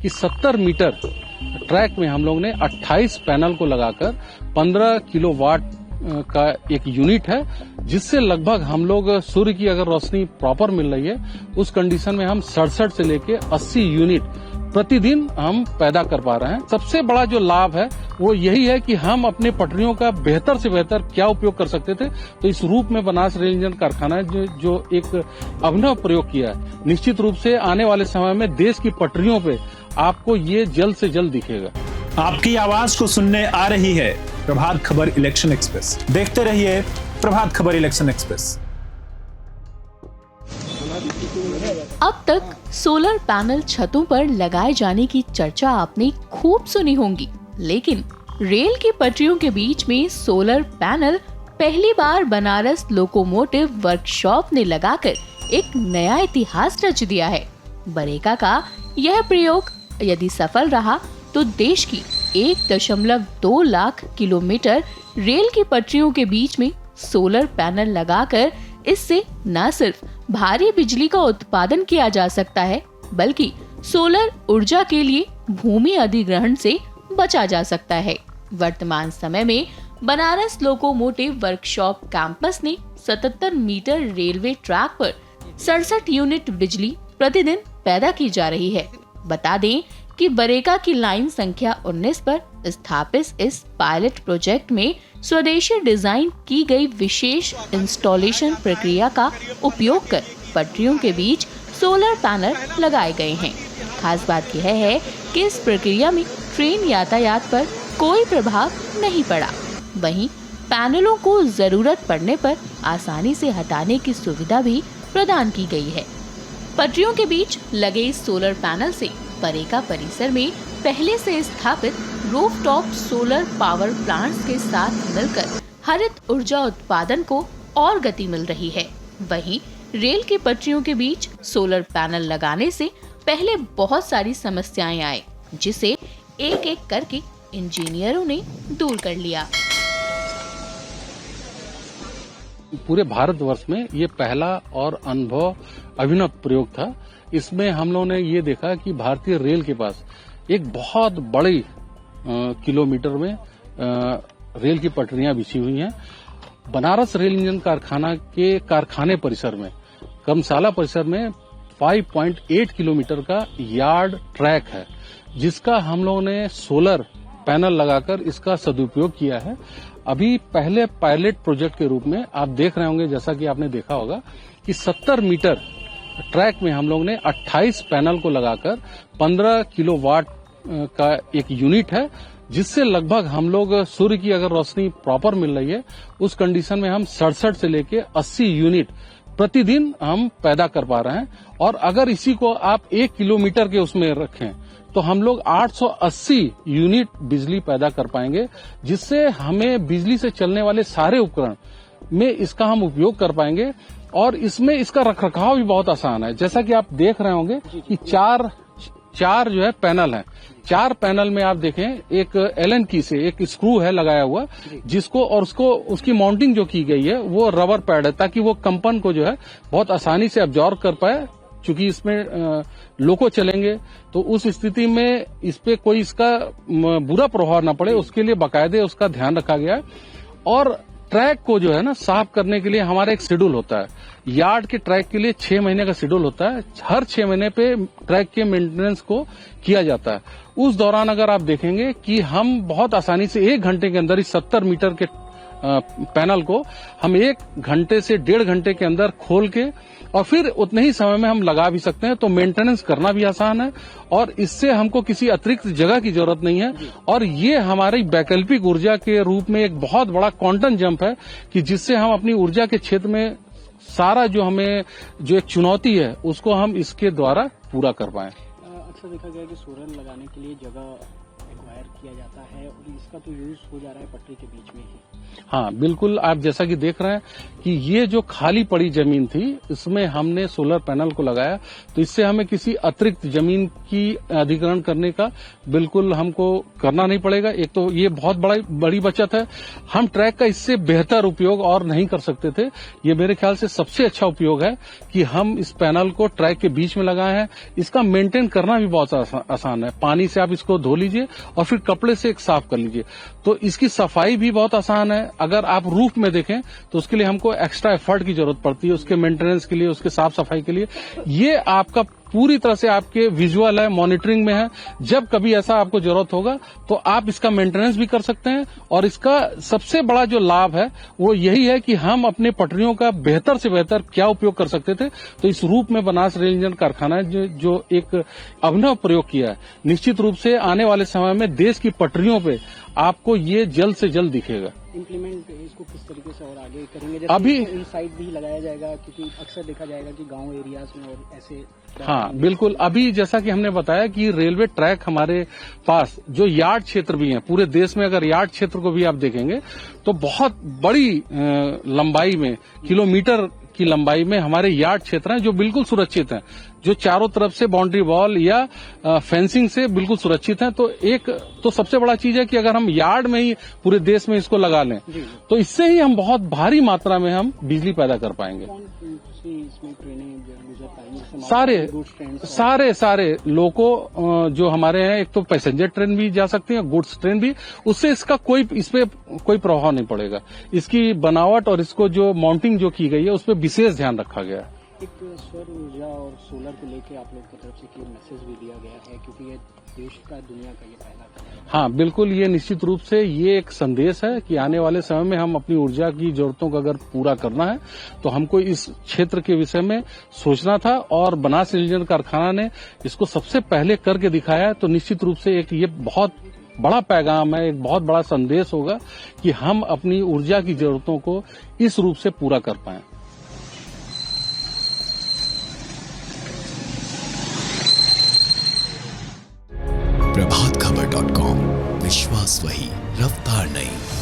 कि 70 metre track में हम लोग ने 28 पैनल को लगाकर 15 किलोवाट का एक यूनिट है, जिससे लगभग हम लोग सूर्य की अगर रोशनी प्रॉपर मिल रही है उस कंडीशन में हम 67 से लेके 80 यूनिट प्रतिदिन हम पैदा कर पा रहे हैं। सबसे बड़ा जो लाभ है वो यही है कि हम अपने पटरियों का बेहतर से बेहतर क्या उपयोग कर सकते थे, तो इस रूप में बनारस रेल इंजन कारखाना जो एक अभिनव प्रयोग किया है, निश्चित रूप से आने वाले समय में देश की पटरियों पे आपको ये जल्द से जल्द दिखेगा। आपकी आवाज को सुनने आ रही है प्रभात खबर इलेक्शन एक्सप्रेस। देखते रहिए प्रभात खबर इलेक्शन एक्सप्रेस। अब तक सोलर पैनल छतों पर लगाए जाने की चर्चा आपने खूब सुनी होंगी, लेकिन रेल की पटरियों के बीच में सोलर पैनल पहली बार बनारस लोकोमोटिव वर्कशॉप ने लगाकर एक नया इतिहास रच दिया है। बरेका का यह प्रयोग यदि सफल रहा तो देश की 1.2 लाख किलोमीटर रेल की पटरियों के बीच में सोलर पैनल लगाकर इससे न सिर्फ भारी बिजली का उत्पादन किया जा सकता है, बल्कि सोलर ऊर्जा के लिए भूमि अधिग्रहण से बचा जा सकता है। वर्तमान समय में बनारस लोकोमोटिव वर्कशॉप कैंपस ने 77 मीटर रेलवे ट्रैक पर 67 यूनिट बिजली प्रतिदिन पैदा की जा रही है। बता दें कि बरेका की लाइन संख्या 19 पर स्थापित इस पायलट प्रोजेक्ट में स्वदेशी डिजाइन की गई विशेष इंस्टॉलेशन प्रक्रिया का उपयोग कर पटरियों के बीच सोलर पैनल लगाए गए हैं। खास बात यह है कि इस प्रक्रिया में ट्रेन यातायात पर कोई प्रभाव नहीं पड़ा। वहीं पैनलों को जरूरत पड़ने पर आसानी से हटाने की सुविधा भी प्रदान की गई है। पटरियों के बीच लगे इस सोलर पैनल से बरेका परिसर में पहले से स्थापित रूफटॉप सोलर पावर प्लांट्स के साथ मिलकर हरित ऊर्जा उत्पादन को और गति मिल रही है। वहीं रेल की पटरियों के बीच सोलर पैनल लगाने से पहले बहुत सारी समस्याएं आए, जिसे एक एक करके इंजीनियरों ने दूर कर लिया। पूरे भारतवर्ष में ये पहला और अभिनव प्रयोग था। इसमें हम लोगों ने ये देखा कि भारतीय रेल के पास एक बहुत बड़ी किलोमीटर में रेल की पटरियां बिछी हुई हैं। बनारस रेल इंजन कारखाना के कारखाने परिसर में, कमसाला परिसर में 5.8 किलोमीटर का यार्ड ट्रैक है, जिसका हम लोगों ने सोलर पैनल लगाकर इसका सदुपयोग किया है। अभी पहले पायलट प्रोजेक्ट के रूप में आप देख रहे होंगे, जैसा कि आपने देखा होगा कि 70 मीटर ट्रैक में हम लोग ने 28 पैनल को लगाकर 15 किलोवाट का एक यूनिट है, जिससे लगभग हम लोग सूर्य की अगर रोशनी प्रॉपर मिल रही है उस कंडीशन में हम 67 से लेके 80 यूनिट प्रतिदिन हम पैदा कर पा रहे हैं। और अगर इसी को आप 1 किलोमीटर के उसमें रखें तो हम लोग 880 यूनिट बिजली पैदा कर पाएंगे, जिससे हमें बिजली से चलने वाले सारे उपकरण में इसका हम उपयोग कर पाएंगे। और इसमें इसका रखरखाव भी बहुत आसान है। जैसा कि आप देख रहे होंगे कि चार जो है पैनल हैं। 4 पैनल में आप देखें एक एलन की से एक स्क्रू है लगाया हुआ, जिसको और उसकी माउंटिंग जो की गई है वो रबर पैड है, ताकि वो कंपन को जो है बहुत आसानी से अब्जॉर्ब कर पाए। चूंकि इसमें लोको चलेंगे तो उस स्थिति में इस पे कोई इसका बुरा प्रभाव न पड़े, उसके लिए बाकायदे उसका ध्यान रखा गया है। और ट्रैक को जो है ना साफ करने के लिए हमारा एक शेड्यूल होता है। यार्ड के ट्रैक के लिए 6 महीने का शेड्यूल होता है। हर 6 महीने पे ट्रैक के मेंटेनेंस को किया जाता है। उस दौरान अगर आप देखेंगे कि हम बहुत आसानी से 1 घंटे के अंदर इस 70 मीटर के पैनल को हम 1 घंटे से 1.5 घंटे के अंदर खोल के और फिर उतने ही समय में हम लगा भी सकते हैं। तो मेंटेनेंस करना भी आसान है और इससे हमको किसी अतिरिक्त जगह की जरूरत नहीं है। और ये हमारी वैकल्पिक ऊर्जा के रूप में एक बहुत बड़ा क्वांटम जंप है कि जिससे हम अपनी ऊर्जा के क्षेत्र में सारा जो हमें जो एक चुनौती है उसको हम इसके द्वारा पूरा कर पाए। अच्छा देखा गया कि सोलर लगाने के लिए जगह एक्वायर किया जाता है और इसका तो यूज हो जा रहा है पटरी के बीच में ही। हाँ बिल्कुल, आप जैसा कि देख रहे हैं कि ये जो खाली पड़ी जमीन थी इसमें हमने सोलर पैनल को लगाया, तो इससे हमें किसी अतिरिक्त जमीन की अधिग्रहण करने का बिल्कुल हमको करना नहीं पड़ेगा। एक तो ये बहुत बड़ी बचत है। हम ट्रैक का इससे बेहतर उपयोग और नहीं कर सकते थे। ये मेरे ख्याल से सबसे अच्छा उपयोग है कि हम इस पैनल को ट्रैक के बीच में लगाए हैं। इसका मेंटेन करना भी बहुत आसान है। पानी से आप इसको धो लीजिए और फिर कपड़े से एक साफ कर लीजिए, तो इसकी सफाई भी बहुत आसान है। अगर आप रूफ में देखें तो उसके लिए हमको एक्स्ट्रा एफर्ट की जरूरत पड़ती है, उसके मेंटेनेंस के लिए, उसके साफ सफाई के लिए। ये आपका पूरी तरह से आपके विजुअल है, मॉनिटरिंग में है। जब कभी ऐसा आपको जरूरत होगा तो आप इसका मेंटेनेंस भी कर सकते हैं। और इसका सबसे बड़ा जो लाभ है वो यही है कि हम अपने पटरियों का बेहतर से बेहतर क्या उपयोग कर सकते थे, तो इस रूप में बनास रेल इंजन कारखाना जो एक अभिनव प्रयोग किया है, निश्चित रूप से आने वाले समय में देश की पटरियों पे आपको ये जल्द से जल्द दिखेगा। इम्प्लीमेंट इसको किस तरीके से और आगे करेंगे? जैसे अभी इन साइड भी लगाया जाएगा, क्योंकि अक्सर देखा जाएगा कि गांव एरियाज में और ऐसे। हाँ बिल्कुल, अभी जैसा कि हमने बताया कि रेलवे ट्रैक हमारे पास जो यार्ड क्षेत्र भी है, पूरे देश में अगर यार्ड क्षेत्र को भी आप देखेंगे तो बहुत बड़ी लंबाई में, किलोमीटर की लंबाई में हमारे यार्ड क्षेत्र हैं जो बिल्कुल सुरक्षित हैं, जो चारों तरफ से बाउंड्री वॉल या फेंसिंग से बिल्कुल सुरक्षित हैं। तो एक तो सबसे बड़ा चीज है कि अगर हम यार्ड में ही पूरे देश में इसको लगा लें तो इससे ही हम बहुत भारी मात्रा में हम बिजली पैदा कर पाएंगे। इसमें ट्रेनें गुजर पाएंगी? सारे लोगों जो हमारे हैं, एक तो पैसेंजर ट्रेन भी जा सकती है, गुड्स ट्रेन भी, उससे इसका इस पे कोई प्रभाव नहीं पड़ेगा। इसकी बनावट और इसको जो माउंटिंग जो की गई है उस पर विशेष ध्यान रखा गया है। एक सौर ऊर्जा और सोलर को लेके आप लोग की तरफ से एक मैसेज भी दिया गया है, क्योंकि ये देश का, दुनिया का ये पहला कदम है। हाँ बिल्कुल, ये निश्चित रूप से ये एक संदेश है कि आने वाले समय में हम अपनी ऊर्जा की जरूरतों को अगर पूरा करना है तो हमको इस क्षेत्र के विषय में सोचना था, और बनास रेल इंजन कारखाना ने इसको सबसे पहले करके दिखाया है। तो निश्चित रूप से एक ये बहुत बड़ा पैगाम है, एक बहुत बड़ा संदेश होगा कि हम अपनी ऊर्जा की जरूरतों को इस रूप से पूरा कर पाएं। प्रभातखबर.com, विश्वास वही, रफ्तार नहीं।